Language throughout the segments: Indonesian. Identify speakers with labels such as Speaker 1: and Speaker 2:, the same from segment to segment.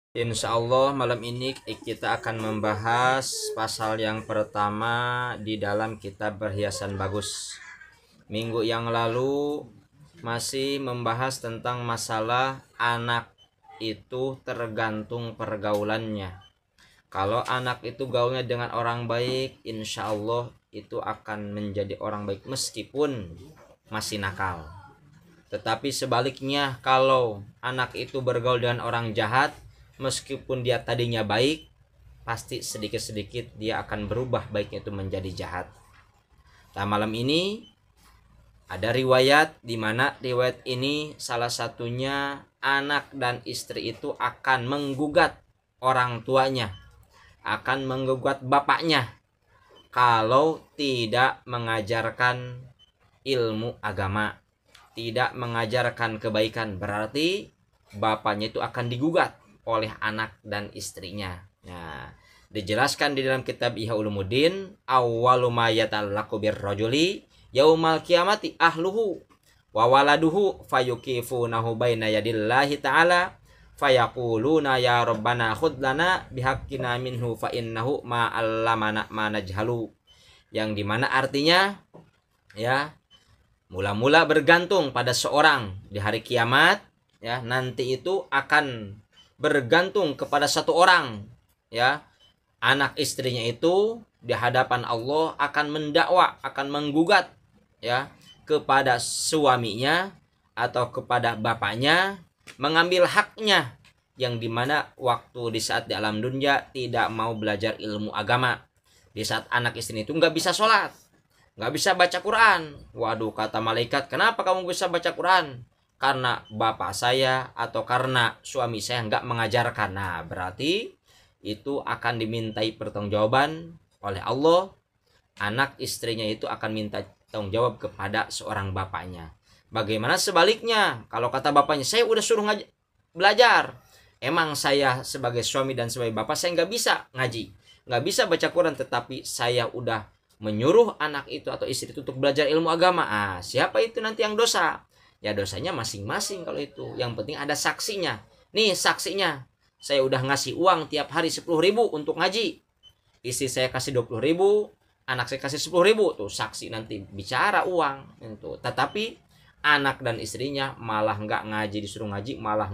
Speaker 1: Insya Allah malam ini kita akan membahas pasal yang pertama di dalam kitab Perhiasan Bagus. Minggu yang lalu masih membahas tentang masalah anak itu tergantung pergaulannya. Kalau anak itu gaulnya dengan orang baik, insya Allah itu akan menjadi orang baik meskipun masih nakal. Tetapi sebaliknya, kalau anak itu bergaul dengan orang jahat, meskipun dia tadinya baik, pasti sedikit-sedikit dia akan berubah baiknya itu menjadi jahat. Nah, malam ini ada riwayat di mana riwayat ini salah satunya anak dan istri itu akan menggugat orang tuanya, akan menggugat bapaknya kalau tidak mengajarkan ilmu agama, tidak mengajarkan kebaikan. Berarti bapaknya itu akan digugat oleh anak dan istrinya. Nah, dijelaskan di dalam kitab Ihya Ulumuddin, awwalu ma yatallaqu birrajuli yaumal qiyamati ahluhu wa waladuhu fayukifunahu baina yadillahi ta'ala fayaquluna ya rabbana khudh lana bihaqqina minhu fa innahu ma 'allamana ma najhalu. Yang dimana artinya, ya, mula-mula bergantung pada seorang di hari kiamat, ya, nanti itu akan bergantung kepada satu orang, ya, anak istrinya itu di hadapan Allah akan mendakwa, akan menggugat, ya, kepada suaminya atau kepada bapaknya, mengambil haknya, yang dimana waktu di saat di alam dunia tidak mau belajar ilmu agama, di saat anak istri itu nggak bisa sholat, nggak bisa baca Quran. Waduh, kata malaikat, kenapa kamu bisa baca Quran? Karena bapak saya atau karena suami saya nggak mengajarkan. Nah, berarti itu akan dimintai pertanggungjawaban oleh Allah. Anak istrinya itu akan minta tanggung jawab kepada seorang bapaknya. Bagaimana sebaliknya? Kalau kata bapaknya, saya udah suruh belajar. Emang saya sebagai suami dan sebagai bapak, saya nggak bisa ngaji, nggak bisa baca Quran, tetapi saya udah menyuruh anak itu atau istri itu untuk belajar ilmu agama. Siapa itu nanti yang dosa? Ya, dosanya masing-masing kalau itu. Yang penting ada saksinya. Nih saksinya, saya udah ngasih uang tiap hari 10.000 untuk ngaji. Istri saya kasih 20.000, anak saya kasih 10.000. Tuh saksi nanti bicara uang itu. Tetapi anak dan istrinya malah nggak ngaji, disuruh ngaji malah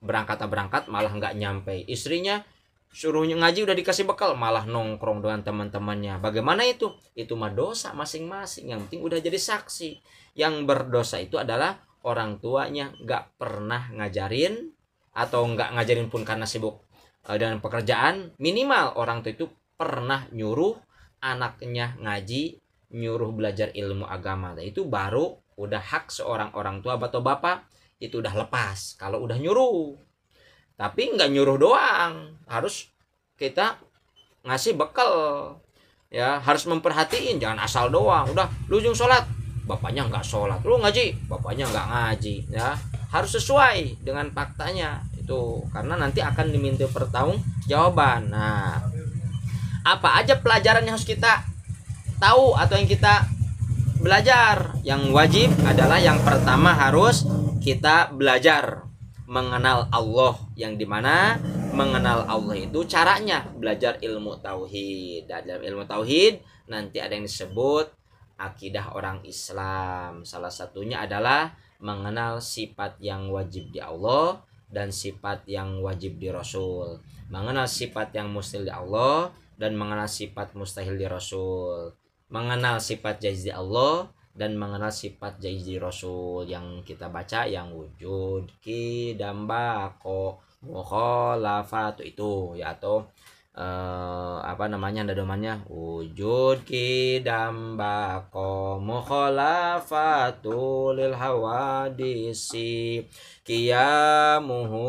Speaker 1: berangkat, malah nggak nyampe. Istrinya suruhnya ngaji udah dikasih bekal, malah nongkrong dengan teman-temannya. Bagaimana itu? Itu mah dosa masing-masing. Yang penting udah jadi saksi. Yang berdosa itu adalah orang tuanya nggak pernah ngajarin, atau nggak ngajarin pun karena sibuk dengan pekerjaan. Minimal orang tua itu pernah nyuruh anaknya ngaji, nyuruh belajar ilmu agama. Nah, itu baru udah hak seorang orang tua atau bapak, itu udah lepas kalau udah nyuruh. Tapi nggak nyuruh doang, harus kita ngasih bekal, ya, harus memperhatiin, jangan asal doang. Udah lu jung sholat, bapaknya nggak sholat, lu ngaji, bapaknya nggak ngaji, ya, harus sesuai dengan faktanya itu, karena nanti akan diminta pertanggung jawaban. Nah, apa aja pelajaran yang harus kita tahu atau yang kita belajar? Yang wajib adalah yang pertama, harus kita belajar mengenal Allah, yang dimana mengenal Allah itu caranya belajar ilmu tauhid. Dan dalam ilmu tauhid nanti ada yang disebut akidah orang Islam. Salah satunya adalah mengenal sifat yang wajib di Allah dan sifat yang wajib di Rasul, mengenal sifat yang mustahil di Allah dan mengenal sifat mustahil di Rasul, mengenal sifat jaiz di Allah dan mengenal sifat jaiz di Rasul. Yang kita baca yang wujud, qidam, baqo, mukhalafat itu, ya, atau apa namanya, ada domannya, wujud, qidam, baqo, mukhalafatu lil hawadisi, qiyamuhu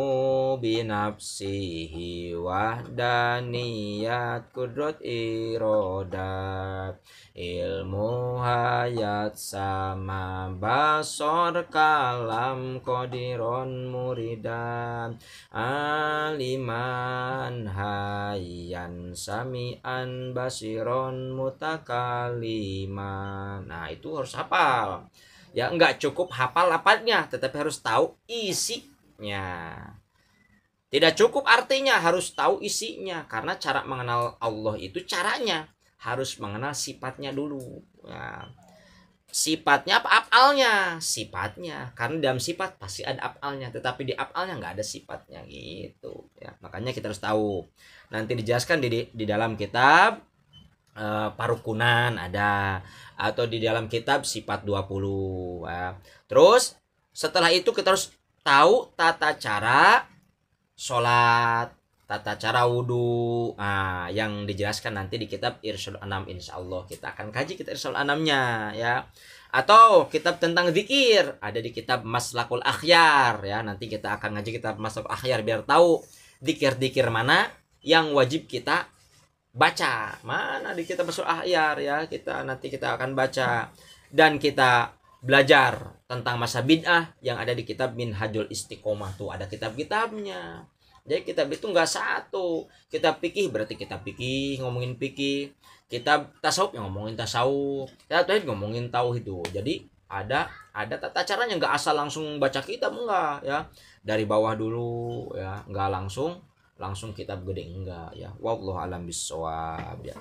Speaker 1: binafsihi wahdaniyat kudrat irodat, ilmu hayat sama basor kalam kodiron muridan, aliman hayyan sami'an basiron mutakaliman. Nah, itu harus hafal. Ya, nggak cukup hafal lapatnya, tetapi harus tahu isinya. Tidak cukup artinya, harus tahu isinya. Karena cara mengenal Allah itu caranya harus mengenal sifatnya dulu. Ya. Sifatnya apa? Af'alnya. Sifatnya. Karena dalam sifat pasti ada af'alnya. Tetapi di af'alnya nggak ada sifatnya gitu. Ya. Makanya kita harus tahu. Nanti dijelaskan di dalam kitab parukunan ada. Atau di dalam kitab sifat 20. Ya. Terus setelah itu kita harus tahu tata cara sholat, tata cara wudhu, yang dijelaskan nanti di kitab Irsyadul Anam. Insya Allah kita akan kaji kitab Irsyadul Anamnya ya. Atau kitab tentang zikir ada di kitab Maslakul Akhyar ya. Nanti kita akan ngaji kitab Maslakul Akhyar biar tahu zikir-zikir mana yang wajib kita baca. Mana di kitab Maslakul Akhyar ya. Kita akan baca dan kita belajar tentang masa bid'ah yang ada di kitab Minhajul Istiqomah. Tuh ada kitab-kitabnya. Jadi kitab itu nggak satu. Kitab fikih berarti kitab fikih ngomongin fikih. Kitab tasawuf yang ngomongin tasawuf. Kitab tauhid ngomongin tauhid itu. Jadi ada tata caranya, nggak asal langsung baca kitab, enggak ya. Dari bawah dulu ya, nggak langsung kitab gede, enggak ya. Wallahu alam bissawab ya.